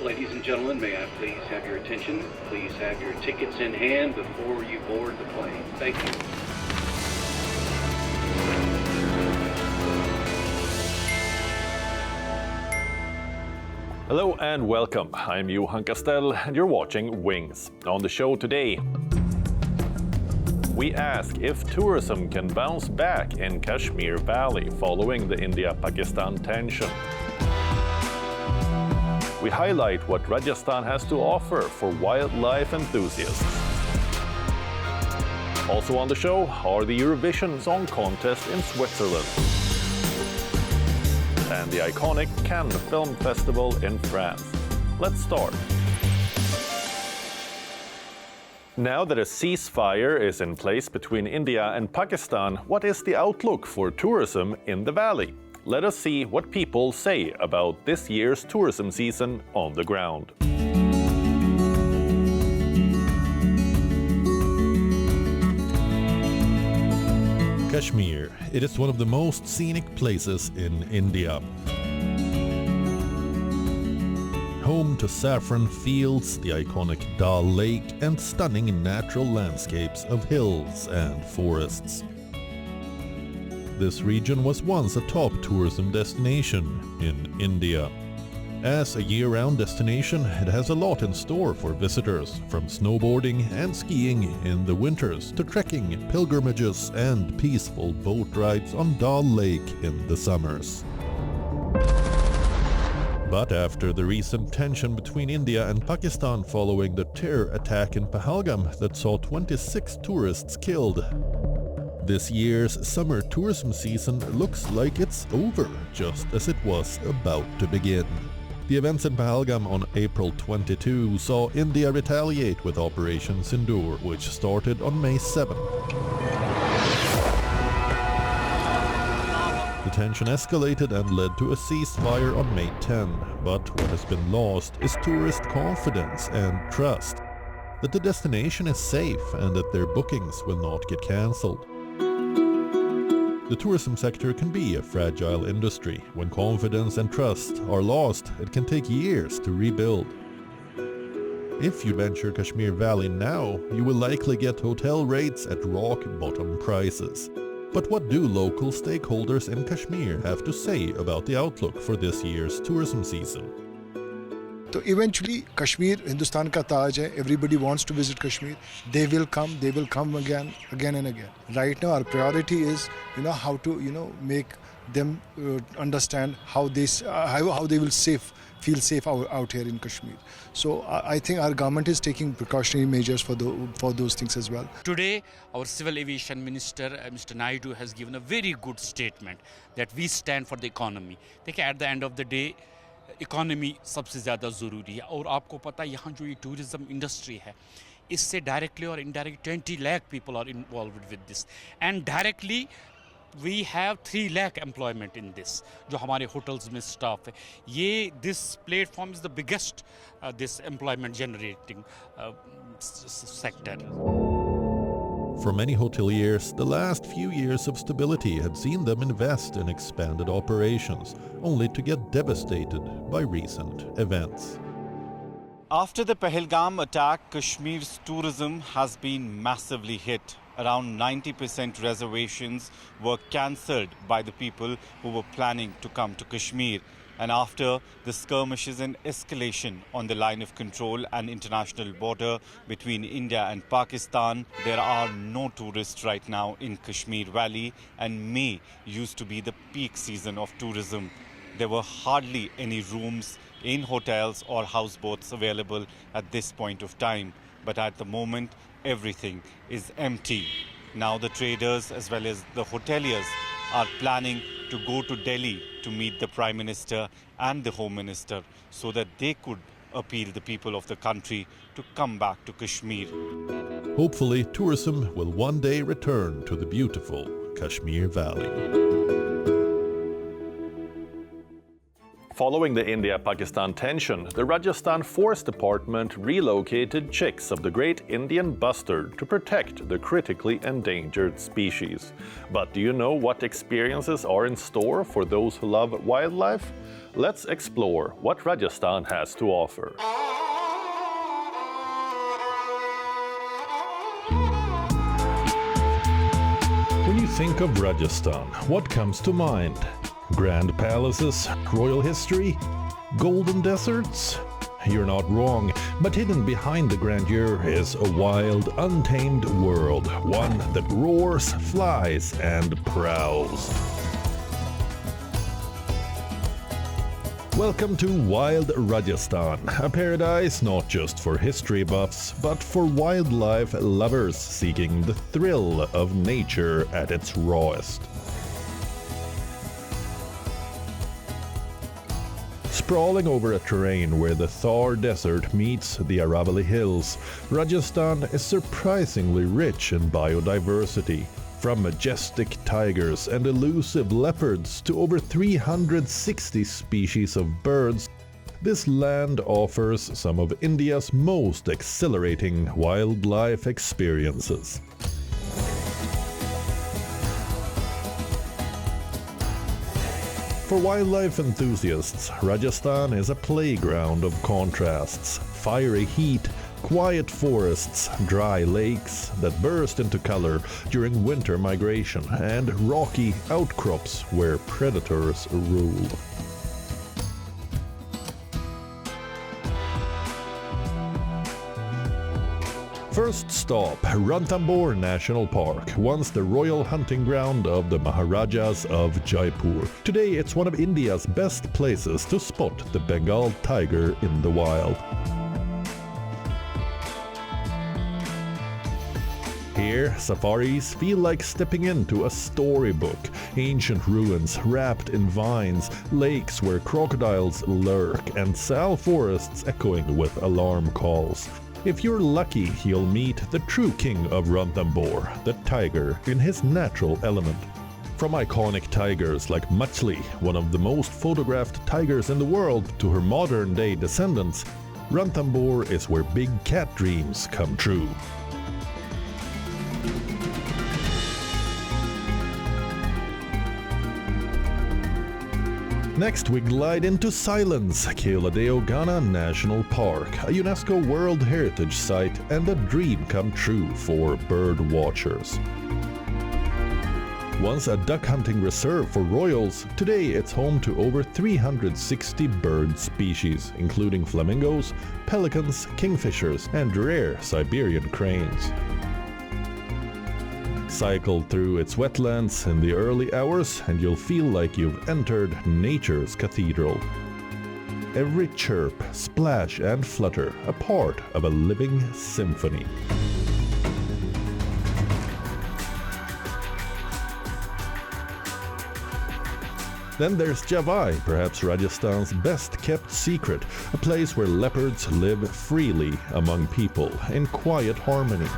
Ladies and gentlemen, may I please have your attention? Please have your tickets in hand before you board the plane. Thank you. Hello and welcome. I'm Johan Castell and you're watching Wings. On the show today, we ask if tourism can bounce back in Kashmir Valley following the India-Pakistan tension. We highlight what Rajasthan has to offer for wildlife enthusiasts. Also on the show are the Eurovision Song Contest in Switzerland and the iconic Cannes Film Festival in France. Let's start. Now that a ceasefire is in place between India and Pakistan, what is the outlook for tourism in the valley? Let us see what people say about this year's tourism season on the ground. Kashmir. It is one of the most scenic places in India. Home to saffron fields, the iconic Dal Lake, and stunning natural landscapes of hills and forests. This region was once a top tourism destination in India. As a year-round destination, it has a lot in store for visitors, from snowboarding and skiing in the winters to trekking, pilgrimages and peaceful boat rides on Dal Lake in the summers. But after the recent tension between India and Pakistan following the terror attack in Pahalgam that saw 26 tourists killed, this year's summer tourism season looks like it's over, just as it was about to begin. The events in Pahalgam on April 22 saw India retaliate with Operation Sindoor, which started on May 7. The tension escalated and led to a ceasefire on May 10, but what has been lost is tourist confidence and trust that the destination is safe and that their bookings will not get cancelled. The tourism sector can be a fragile industry. When confidence and trust are lost, it can take years to rebuild. If you venture Kashmir Valley now, you will likely get hotel rates at rock-bottom prices. But what do local stakeholders in Kashmir have to say about the outlook for this year's tourism season? So eventually, Kashmir, Hindustan ka Taj hai. Everybody wants to visit Kashmir. They will come again and again. Right now, our priority is, how to, make them understand how they will feel safe out here in Kashmir. So I think our government is taking precautionary measures for those things as well. Today, our Civil Aviation Minister, Mr. Naidu, has given a very good statement that we stand for the economy. At the end of the day, economy सबसे ज़्यादा ज़रूरी है और आपको पता है यहाँ जो ये टूरिज़म इंडस्ट्री है इससे डायरेक्टली और indirectly 20 lakh people are involved with this and directly we have 3 lakh employment in this जो हमारे होटल्स में स्टाफ है ये this platform is the biggest this employment generating sector. For many hoteliers, the last few years of stability had seen them invest in expanded operations, only to get devastated by recent events. After the Pahalgam attack, Kashmir's tourism has been massively hit. Around 90% reservations were cancelled by the people who were planning to come to Kashmir. And after the skirmishes and escalation on the line of control and international border between India and Pakistan, there are no tourists right now in Kashmir Valley, and May used to be the peak season of tourism. There were hardly any rooms in hotels or houseboats available at this point of time. But at the moment, everything is empty. Now the traders as well as the hoteliers are planning to go to Delhi to meet the Prime Minister and the Home Minister so that they could appeal the people of the country to come back to Kashmir. Hopefully, tourism will one day return to the beautiful Kashmir Valley. Following the India-Pakistan tension, the Rajasthan Forest Department relocated chicks of the Great Indian Bustard to protect the critically endangered species. But do you know what experiences are in store for those who love wildlife? Let's explore what Rajasthan has to offer. When you think of Rajasthan, what comes to mind? Grand palaces, royal history, golden deserts? You're not wrong, but hidden behind the grandeur is a wild, untamed world, one that roars, flies, and prowls. Welcome to Wild Rajasthan, a paradise not just for history buffs, but for wildlife lovers seeking the thrill of nature at its rawest. Sprawling over a terrain where the Thar Desert meets the Aravalli Hills, Rajasthan is surprisingly rich in biodiversity. From majestic tigers and elusive leopards to over 360 species of birds, this land offers some of India's most exhilarating wildlife experiences. For wildlife enthusiasts, Rajasthan is a playground of contrasts: fiery heat, quiet forests, dry lakes that burst into color during winter migration, and rocky outcrops where predators rule. First stop, Ranthambore National Park, once the royal hunting ground of the Maharajas of Jaipur. Today it's one of India's best places to spot the Bengal tiger in the wild. Here, safaris feel like stepping into a storybook. Ancient ruins wrapped in vines, lakes where crocodiles lurk, and sal forests echoing with alarm calls. If you're lucky, you'll meet the true king of Ranthambore, the tiger in his natural element. From iconic tigers like Machli, one of the most photographed tigers in the world, to her modern-day descendants, Ranthambore is where big cat dreams come true. Next, we glide into silence, Keoladeo National Park, a UNESCO World Heritage Site and a dream come true for bird watchers. Once a duck hunting reserve for royals, today it's home to over 360 bird species, including flamingos, pelicans, kingfishers, and rare Siberian cranes. Cycle through its wetlands in the early hours and you'll feel like you've entered nature's cathedral. Every chirp, splash and flutter a part of a living symphony. Then there's Javai, perhaps Rajasthan's best-kept secret, a place where leopards live freely among people in quiet harmony.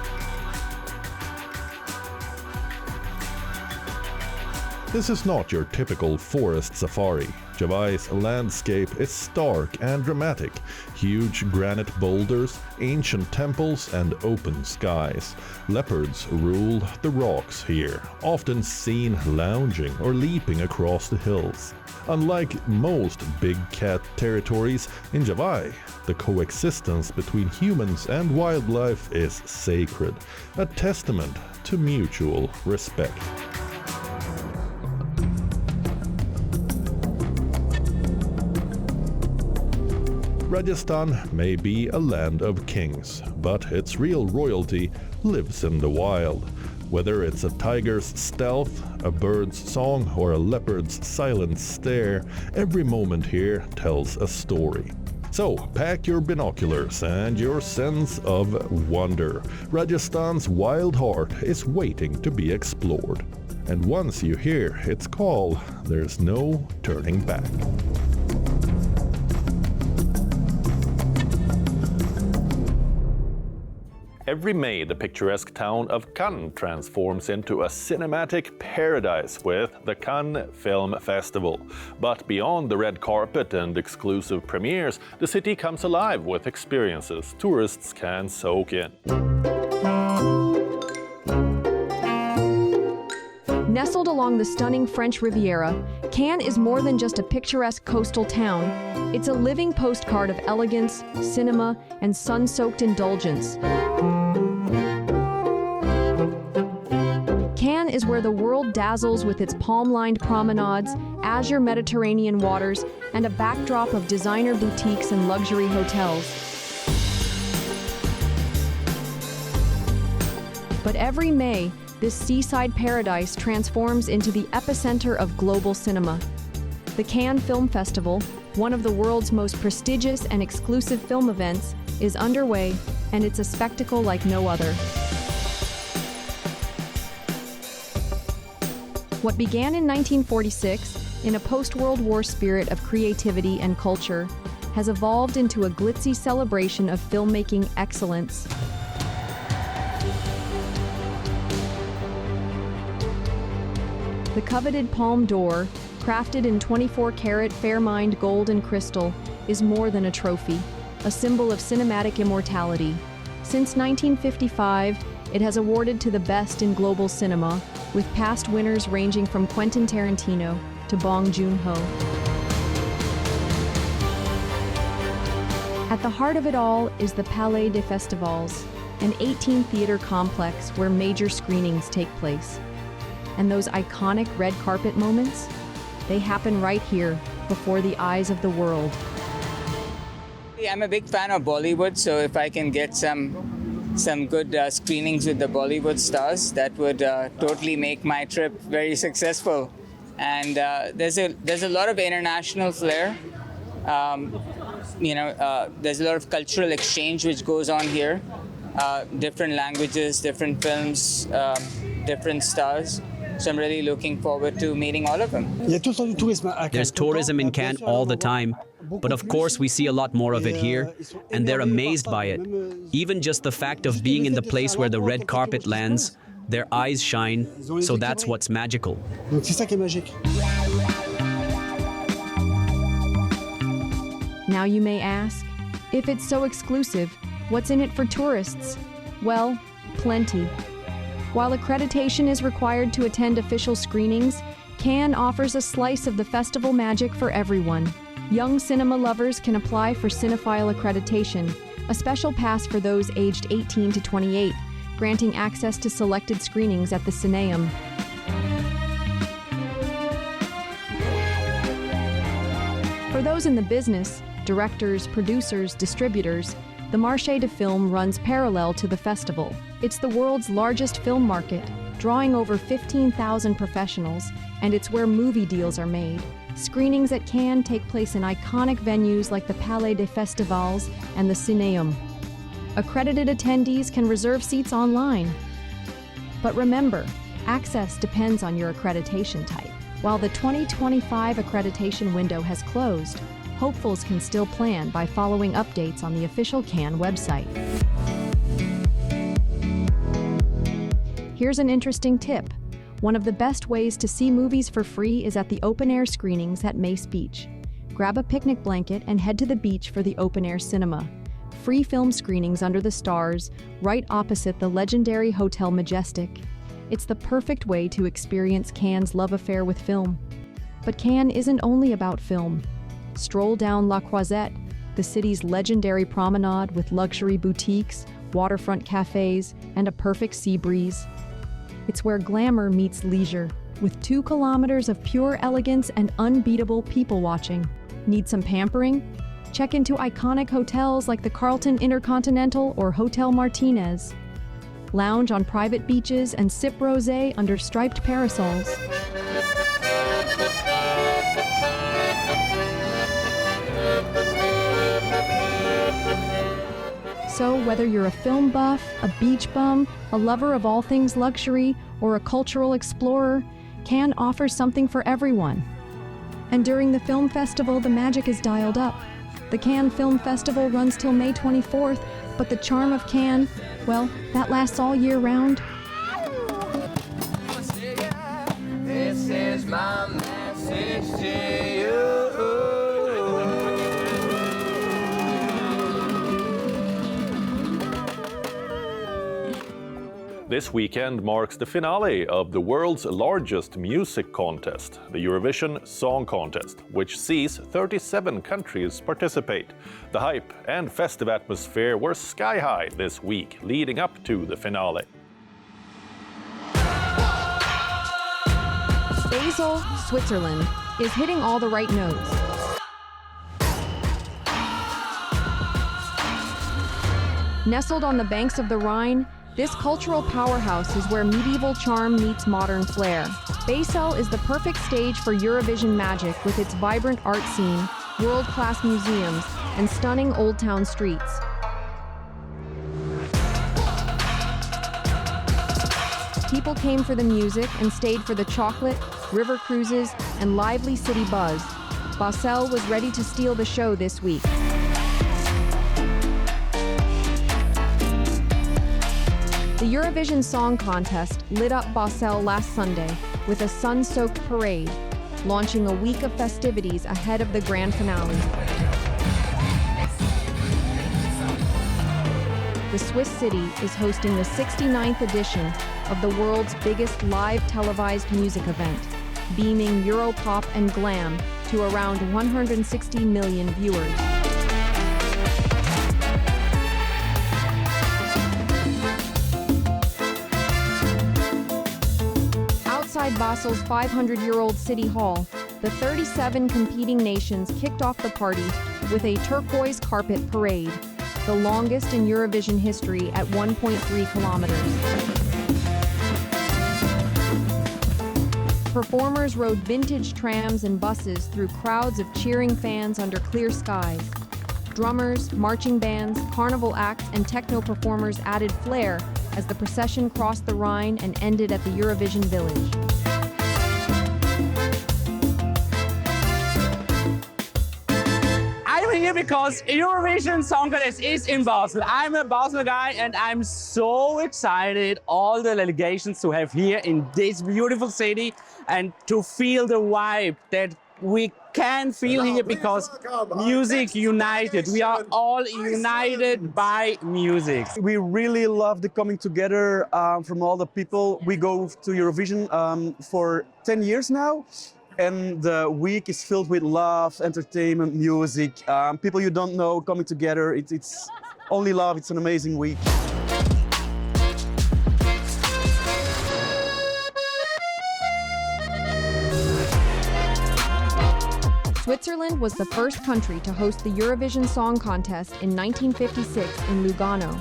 This is not your typical forest safari. Javai's landscape is stark and dramatic. Huge granite boulders, ancient temples, and open skies. Leopards rule the rocks here, often seen lounging or leaping across the hills. Unlike most big cat territories, in Javai, the coexistence between humans and wildlife is sacred, a testament to mutual respect. Rajasthan may be a land of kings, but its real royalty lives in the wild. Whether it's a tiger's stealth, a bird's song, or a leopard's silent stare, every moment here tells a story. So pack your binoculars and your sense of wonder. Rajasthan's wild heart is waiting to be explored. And once you hear its call, there's no turning back. Every May, the picturesque town of Cannes transforms into a cinematic paradise with the Cannes Film Festival. But beyond the red carpet and exclusive premieres, the city comes alive with experiences tourists can soak in. Nestled along the stunning French Riviera, Cannes is more than just a picturesque coastal town. It's a living postcard of elegance, cinema, and sun-soaked indulgence. Cannes is where the world dazzles with its palm-lined promenades, azure Mediterranean waters, and a backdrop of designer boutiques and luxury hotels. But every May, this seaside paradise transforms into the epicenter of global cinema. The Cannes Film Festival, one of the world's most prestigious and exclusive film events, is underway, and it's a spectacle like no other. What began in 1946, in a post-World War spirit of creativity and culture, has evolved into a glitzy celebration of filmmaking excellence. The coveted Palme d'Or, crafted in 24-karat fair-mined gold and crystal, is more than a trophy, a symbol of cinematic immortality. Since 1955, it has awarded to the best in global cinema, with past winners ranging from Quentin Tarantino to Bong Joon-ho. At the heart of it all is the Palais des Festivals, an 18-theater complex where major screenings take place. And those iconic red carpet moments, they happen right here, before the eyes of the world. I'm a big fan of Bollywood, so if I can get some good screenings with the Bollywood stars, that would totally make my trip very successful. And there's a lot of international flair. There's a lot of cultural exchange which goes on here. Different languages, different films, different stars. So I'm really looking forward to meeting all of them. There's tourism in Cannes all the time, but of course we see a lot more of it here, and they're amazed by it. Even just the fact of being in the place where the red carpet lands, their eyes shine, so that's what's magical. Now you may ask, if it's so exclusive, what's in it for tourists? Well, plenty. While accreditation is required to attend official screenings, Cannes offers a slice of the festival magic for everyone. Young cinema lovers can apply for cinephile accreditation, a special pass for those aged 18 to 28, granting access to selected screenings at the Cineum. For those in the business, directors, producers, distributors, the Marché de Film runs parallel to the festival. It's the world's largest film market, drawing over 15,000 professionals, and it's where movie deals are made. Screenings at Cannes take place in iconic venues like the Palais des Festivals and the Cineum. Accredited attendees can reserve seats online. But remember, access depends on your accreditation type. While the 2025 accreditation window has closed, hopefuls can still plan by following updates on the official Cannes website. Here's an interesting tip. One of the best ways to see movies for free is at the open-air screenings at Mace Beach. Grab a picnic blanket and head to the beach for the open-air cinema. Free film screenings under the stars, right opposite the legendary Hotel Majestic. It's the perfect way to experience Cannes' love affair with film. But Cannes isn't only about film. Stroll down La Croisette, the city's legendary promenade with luxury boutiques, waterfront cafes, and a perfect sea breeze. It's where glamour meets leisure, with 2 kilometers of pure elegance and unbeatable people-watching. Need some pampering? Check into iconic hotels like the Carlton Intercontinental or Hotel Martinez. Lounge on private beaches and sip rosé under striped parasols. So whether you're a film buff, a beach bum, a lover of all things luxury, or a cultural explorer, Cannes offers something for everyone. And during the film festival, the magic is dialed up. The Cannes Film Festival runs till May 24th, but the charm of Cannes, well, that lasts all year round. This is my message to you. This weekend marks the finale of the world's largest music contest, the Eurovision Song Contest, which sees 37 countries participate. The hype and festive atmosphere were sky high this week, leading up to the finale. Basel, Switzerland, is hitting all the right notes. Nestled on the banks of the Rhine, this cultural powerhouse is where medieval charm meets modern flair. Basel is the perfect stage for Eurovision magic with its vibrant art scene, world-class museums, and stunning old town streets. People came for the music and stayed for the chocolate, river cruises, and lively city buzz. Basel was ready to steal the show this week. The Eurovision Song Contest lit up Basel last Sunday with a sun-soaked parade, launching a week of festivities ahead of the grand finale. The Swiss city is hosting the 69th edition of the world's biggest live televised music event, beaming Europop and glam to around 160 million viewers. Outside Basel's 500-year-old city hall, the 37 competing nations kicked off the party with a turquoise carpet parade, the longest in Eurovision history at 1.3 kilometers. Performers rode vintage trams and buses through crowds of cheering fans under clear skies. Drummers, marching bands, carnival acts, and techno performers added flair as the procession crossed the Rhine and ended at the Eurovision Village. I'm here because Eurovision Song Contest is in Basel. I'm a Basel guy and I'm so excited all the delegations to have here in this beautiful city and to feel the vibe that we can feel here because music united. We are all united by music. We really love the coming together from all the people. We go to Eurovision for 10 years now. And the week is filled with love, entertainment, music, people you don't know coming together. It's only love. It's an amazing week. Switzerland was the first country to host the Eurovision Song Contest in 1956 in Lugano.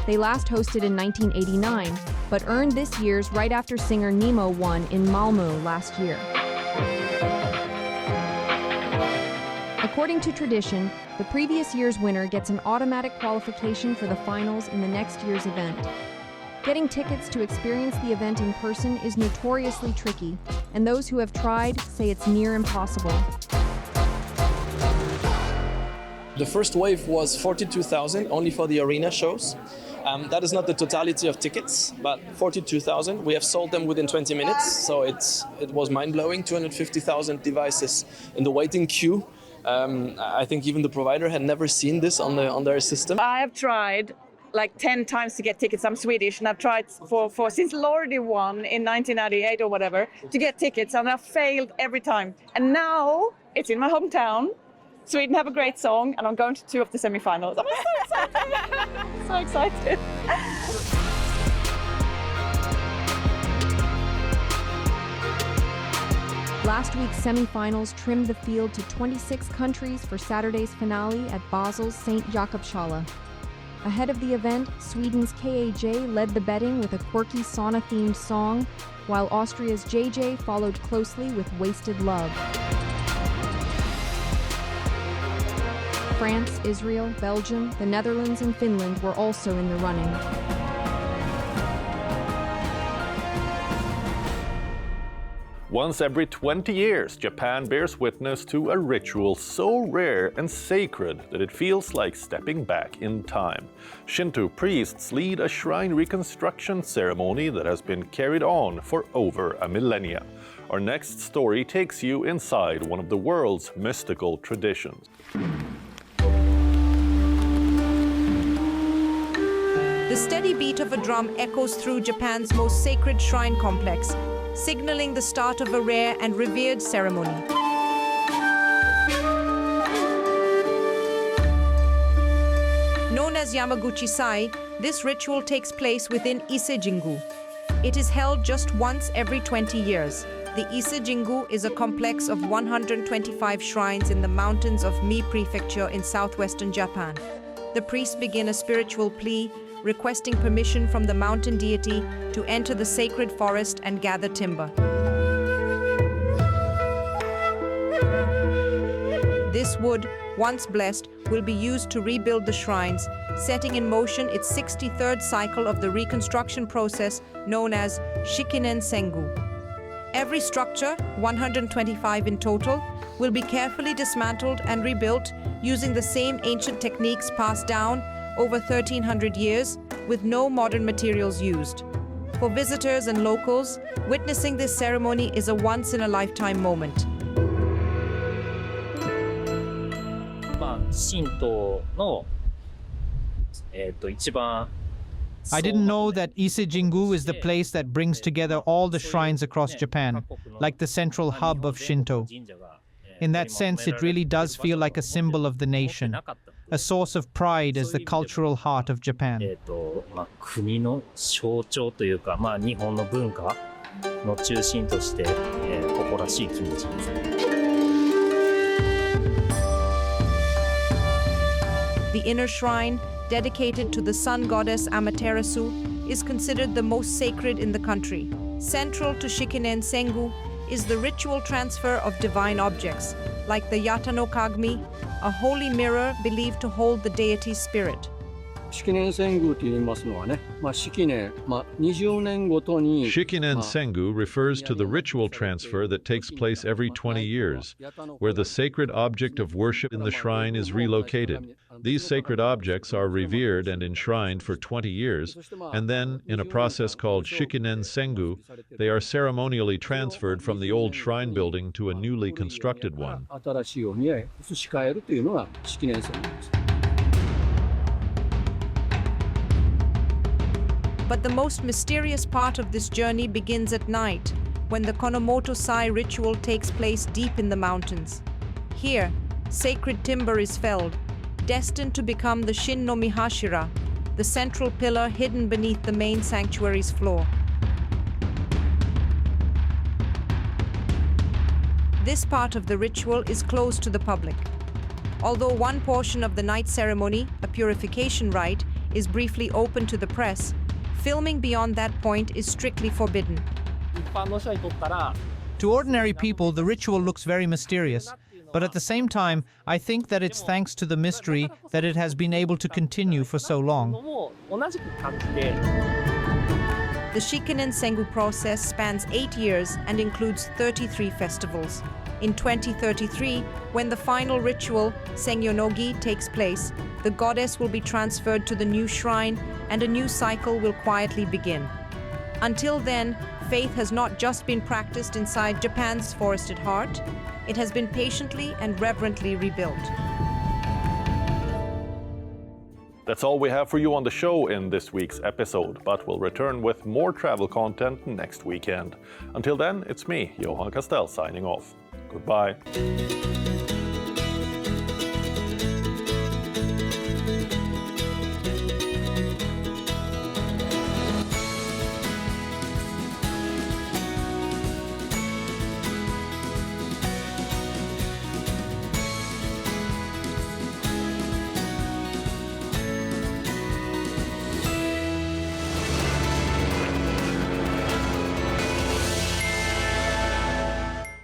They last hosted in 1989, but earned this year's right after singer Nemo won in Malmö last year. According to tradition, the previous year's winner gets an automatic qualification for the finals in the next year's event. Getting tickets to experience the event in person is notoriously tricky, and those who have tried say it's near impossible. The first wave was 42,000 only for the arena shows. That is not the totality of tickets, but 42,000. We have sold them within 20 minutes, so it was mind-blowing. 250,000 devices in the waiting queue. I think even the provider had never seen this on their system. I have tried like 10 times to get tickets. I'm Swedish, and I've tried for since Lordi won in 1998 or whatever to get tickets, and I've failed every time. And now it's in my hometown. Sweden have a great song, and I'm going to 2 of the semi-finals. I'm so excited! So excited! Last week's semi-finals trimmed the field to 26 countries for Saturday's finale at Basel's St. Jakobshalle. Ahead of the event, Sweden's KAJ led the betting with a quirky sauna-themed song, while Austria's JJ followed closely with Wasted Love. France, Israel, Belgium, the Netherlands, and Finland were also in the running. Once every 20 years, Japan bears witness to a ritual so rare and sacred that it feels like stepping back in time. Shinto priests lead a shrine reconstruction ceremony that has been carried on for over a millennia. Our next story takes you inside one of the world's mystical traditions. The steady beat of a drum echoes through Japan's most sacred shrine complex, signaling the start of a rare and revered ceremony. Known as Yamaguchi Sai, this ritual takes place within Ise-jingu. It is held just once every 20 years. The Ise-jingu is a complex of 125 shrines in the mountains of Mie Prefecture in southwestern Japan. The priests begin a spiritual plea, requesting permission from the mountain deity to enter the sacred forest and gather timber. This wood, once blessed, will be used to rebuild the shrines, setting in motion its 63rd cycle of the reconstruction process known as Shikinen Sengu. Every structure, 125 in total, will be carefully dismantled and rebuilt using the same ancient techniques passed down over 1,300 years, with no modern materials used. For visitors and locals, witnessing this ceremony is a once-in-a-lifetime moment. I didn't know that Ise-jingu is the place that brings together all the shrines across Japan, like the central hub of Shinto. In that sense, it really does feel like a symbol of the nation, a source of pride as the cultural heart of Japan. The inner shrine, dedicated to the sun goddess Amaterasu, is considered the most sacred in the country. Central to Shikinen Sengu is the ritual transfer of divine objects, like the Yata no Kagami, a holy mirror believed to hold the deity's spirit. Shikinen Sengu refers to the ritual transfer that takes place every 20 years, where the sacred object of worship in the shrine is relocated. These sacred objects are revered and enshrined for 20 years, and then, in a process called Shikinen Sengu, they are ceremonially transferred from the old shrine building to a newly constructed one. But the most mysterious part of this journey begins at night, when the Konomoto Sai ritual takes place deep in the mountains. Here, sacred timber is felled, destined to become the Shin no Mihashira, the central pillar hidden beneath the main sanctuary's floor. This part of the ritual is closed to the public. Although one portion of the night ceremony, a purification rite, is briefly open to the press, filming beyond that point is strictly forbidden. To ordinary people, the ritual looks very mysterious. But at the same time, I think that it's thanks to the mystery that it has been able to continue for so long. The Shikinen Sengu process spans 8 years and includes 33 festivals. In 2033, when the final ritual, Sengyonogi, takes place, the goddess will be transferred to the new shrine and a new cycle will quietly begin. Until then, faith has not just been practiced inside Japan's forested heart, it has been patiently and reverently rebuilt. That's all we have for you on the show in this week's episode, but we'll return with more travel content next weekend. Until then, it's me, Johan Castell, signing off. Goodbye.